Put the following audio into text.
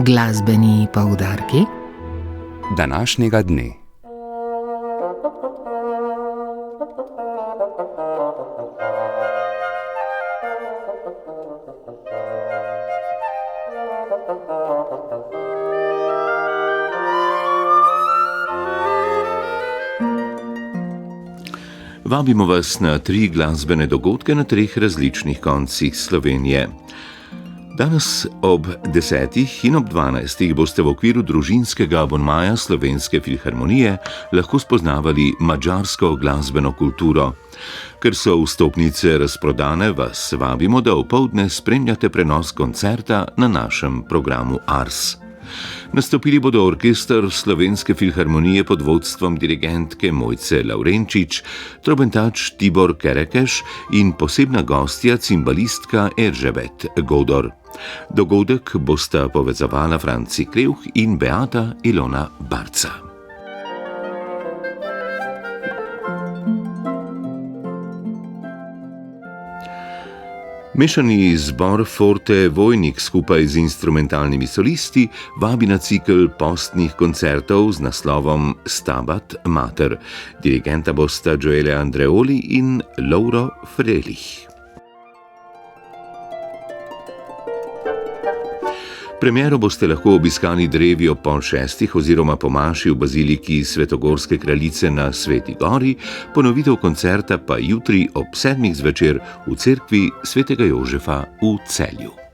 Glasbeni poudarki današnjega dne. Vabimo vas na 3 glasbene dogodke na 3 različnih koncih Slovenije. Danes ob 10. in ob 12. boste v okviru družinskega abonmaja Slovenske filharmonije lahko spoznavali madžarsko glasbeno kulturo. Ker so vstopnice razprodane, vas vabimo, da opoldne spremljate prenos koncerta na našem programu Ars. Nastopili bodo orkester Slovenske filharmonije pod vodstvom dirigentke Mojce Lavrenčič, trobentač Tibor Kerekeš in posebna gostja cimbalistka Erzsébet Godor. Dogodek bosta povezovala Franci Krevh in Beata Ilona Barca. Mešani zbor Forte Vojnik skupaj z instrumentalnimi solisti vabi na cikel postnih koncertov z naslovom Stabat Mater. Dirigenta bosta Gioele Andreoli in Lauro Frelih. Premiero boste lahko obiskali drevi ob 5:30 oziroma po maši v baziliki Svetogorske kraljice na Sveti gori, ponovitev koncerta pa jutri ob 7. zvečer v cerkvi svetega Jožefa v Celju.